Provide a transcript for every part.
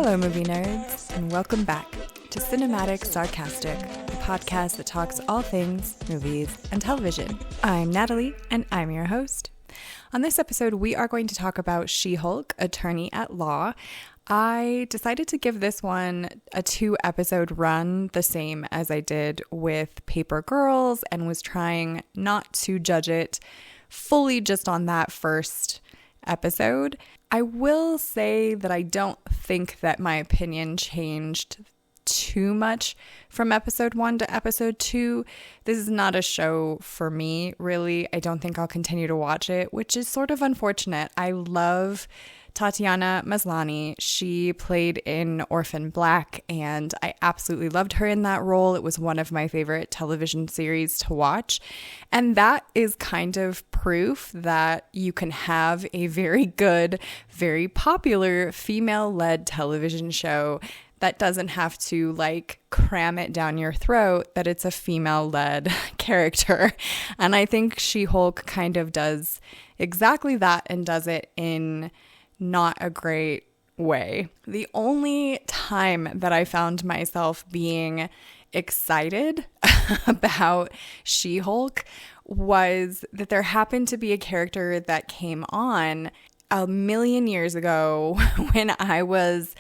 Hello, movie nerds, and welcome back to Cinematic Sarcastic, the podcast that talks all things movies and television. I'm Natalie, and I'm your host. On this episode, we are going to talk about She-Hulk, Attorney at Law. I decided to give this one a 2-episode run, the same as I did with Paper Girls, and was trying not to judge it fully just on that first episode. I will say that I don't think that my opinion changed too much from episode 1 to episode 2. This is not a show for me, really. I don't think I'll continue to watch it, which is sort of unfortunate. I love Tatiana Maslany. She played in Orphan Black, and I absolutely loved her in that role. It was one of my favorite television series to watch. And that is kind of proof that you can have a very good, very popular female-led television show that doesn't have to cram it down your throat that it's a female-led character. And I think She-Hulk kind of does exactly that and does it in not a great way. The only time that I found myself being excited about She-Hulk was that there happened to be a character that came on a million years ago when I was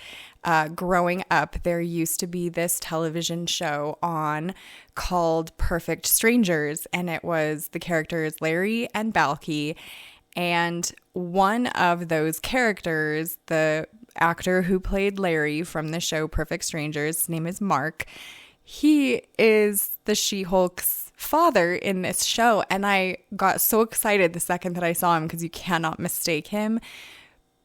growing up. There used to be this television show on called Perfect Strangers, and it was the characters Larry and Balky. And one of those characters, the actor who played Larry from the show Perfect Strangers, his name is Mark. He is the She-Hulk's father in this show. And I got so excited the second that I saw him because you cannot mistake him.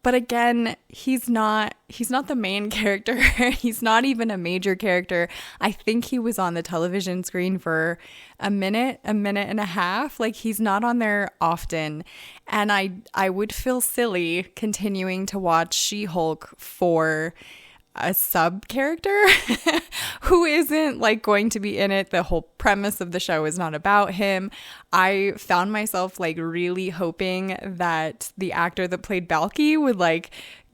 But again, he's not the main character. He's not even a major character. I think he was on the television screen for a minute and a half. He's not on there often. And I would feel silly continuing to watch She-Hulk for a sub character who isn't going to be in it. The whole premise of the show is not about him. I found myself really hoping that the actor that played Balky would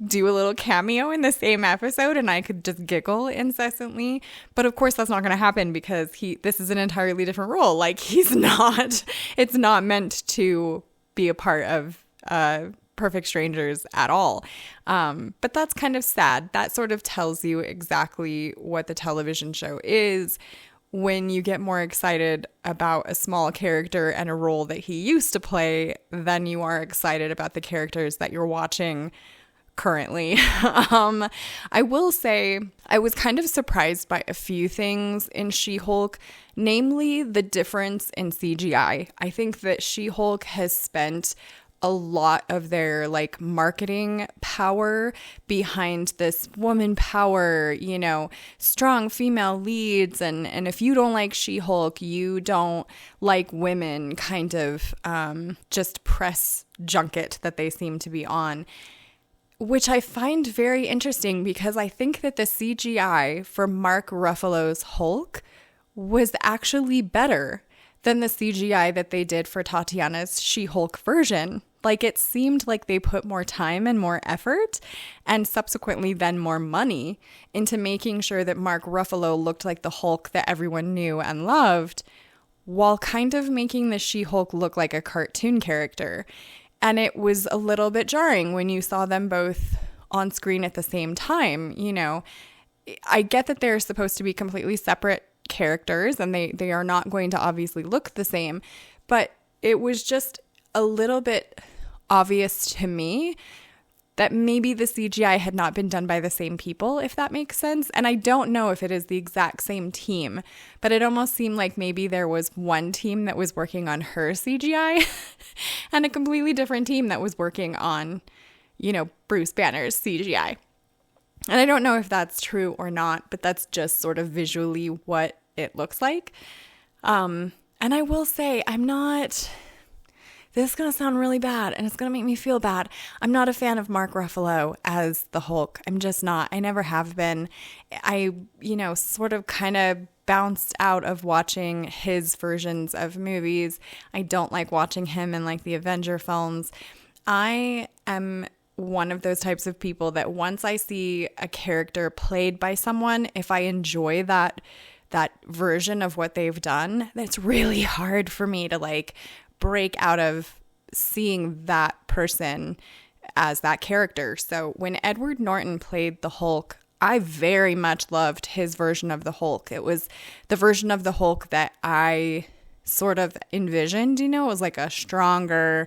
do a little cameo in the same episode and I could just giggle incessantly. But of course that's not going to happen because this is an entirely different role. It's not meant to be a part of Perfect Strangers at all. But that's kind of sad. That sort of tells you exactly what the television show is when you get more excited about a small character and a role that he used to play than you are excited about the characters that you're watching currently. I will say I was kind of surprised by a few things in She-Hulk, namely the difference in CGI. I think that She-Hulk has spent a lot of their marketing power behind this woman power, strong female leads. And if you don't like She-Hulk, you don't like women kind of just press junket that they seem to be on, which I find very interesting because I think that the CGI for Mark Ruffalo's Hulk was actually better than the CGI that they did for Tatiana's She-Hulk version. It seemed like they put more time and more effort and subsequently then more money into making sure that Mark Ruffalo looked like the Hulk that everyone knew and loved, while kind of making the She-Hulk look like a cartoon character. And it was a little bit jarring when you saw them both on screen at the same time. I get that they're supposed to be completely separate characters and they are not going to obviously look the same, but it was just a little bit obvious to me that maybe the CGI had not been done by the same people, if that makes sense. And I don't know if it is the exact same team, but it almost seemed like maybe there was one team that was working on her CGI and a completely different team that was working on, Bruce Banner's CGI. And I don't know if that's true or not, but that's just sort of visually what it looks like. And I will say, this is going to sound really bad and it's going to make me feel bad. I'm not a fan of Mark Ruffalo as the Hulk. I'm just not. I never have been. I, sort of kind of bounced out of watching his versions of movies. I don't like watching him in the Avenger films. I am one of those types of people that once I see a character played by someone, if I enjoy that version of what they've done, it's really hard for me to like break out of seeing that person as that character. So when Edward Norton played the Hulk, I very much loved his version of the Hulk. It was the version of the Hulk that I sort of envisioned, it was like a stronger,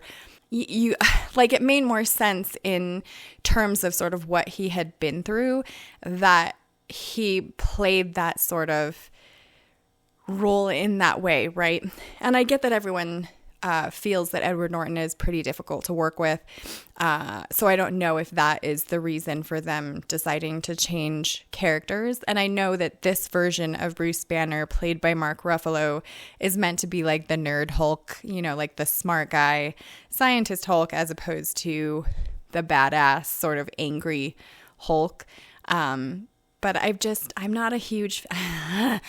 you like it made more sense in terms of sort of what he had been through, that he played that sort of role in that way, right? And I get that everyone feels that Edward Norton is pretty difficult to work with. So I don't know if that is the reason for them deciding to change characters. And I know that this version of Bruce Banner, played by Mark Ruffalo, is meant to be like the nerd Hulk, like the smart guy, scientist Hulk, as opposed to the badass sort of angry Hulk. But I'm not a huge fan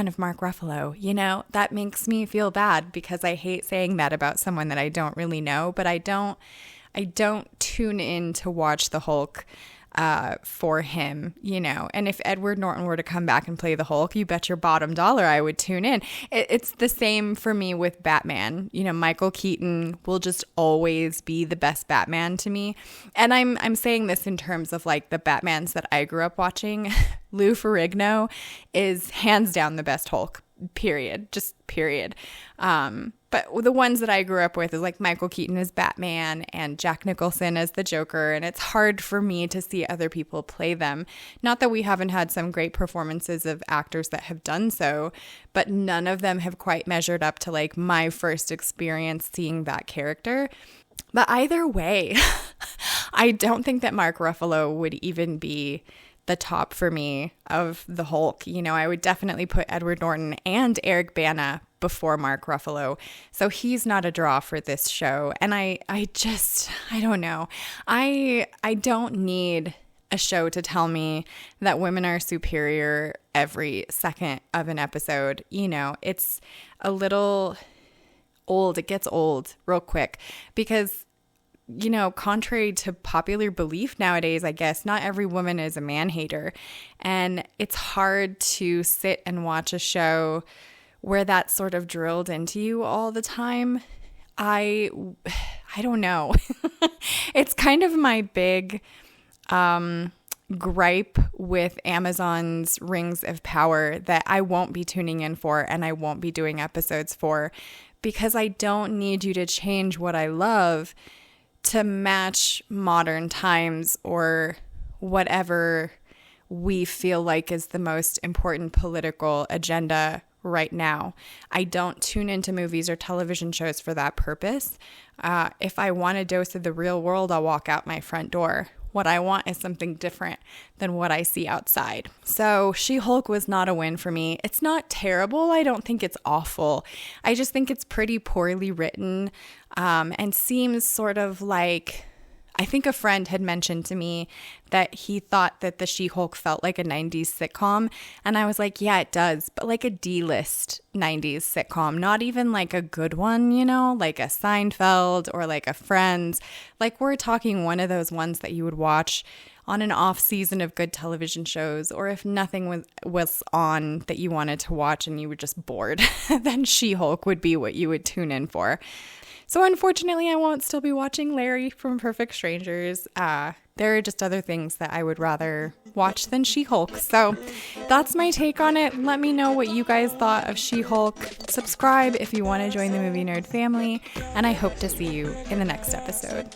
of Mark Ruffalo. That makes me feel bad because I hate saying that about someone that I don't really know, but I don't tune in to watch the Hulk for him, and if Edward Norton were to come back and play the Hulk, you bet your bottom dollar I would tune in. It's the same for me with Batman. Michael Keaton will just always be the best Batman to me. And I'm saying this in terms of like the Batmans that I grew up watching. Lou Ferrigno is hands down the best Hulk, period. But the ones that I grew up with is like Michael Keaton as Batman and Jack Nicholson as the Joker. And it's hard for me to see other people play them. Not that we haven't had some great performances of actors that have done so, but none of them have quite measured up to like my first experience seeing that character. But either way, I don't think that Mark Ruffalo would even be the top for me of the Hulk. I would definitely put Edward Norton and Eric Bana before Mark Ruffalo. So he's not a draw for this show. And I don't know. I don't need a show to tell me that women are superior every second of an episode. It's a little old. It gets old real quick because contrary to popular belief nowadays, I guess, not every woman is a man hater. And it's hard to sit and watch a show where that's sort of drilled into you all the time. I don't know. It's kind of my big gripe with Amazon's Rings of Power that I won't be tuning in for and I won't be doing episodes for, because I don't need you to change what I love to match modern times or whatever we feel like is the most important political agenda right now. I don't tune into movies or television shows for that purpose. If I want a dose of the real world, I'll walk out my front door. What I want is something different than what I see outside. So She-Hulk was not a win for me. It's not terrible. I don't think it's awful. I just think it's pretty poorly written, and seems sort of like, I think a friend had mentioned to me that he thought that the She-Hulk felt like a 90s sitcom. And I was like, yeah, it does. But like a D-list 90s sitcom, not even like a good one, like a Seinfeld or like a Friends. Like we're talking one of those ones that you would watch on an off season of good television shows, or if nothing was on that you wanted to watch and you were just bored, then She-Hulk would be what you would tune in for. So unfortunately, I won't still be watching Larry from Perfect Strangers. There are just other things that I would rather watch than She-Hulk. So that's my take on it. Let me know what you guys thought of She-Hulk. Subscribe if you want to join the Movie Nerd family. And I hope to see you in the next episode.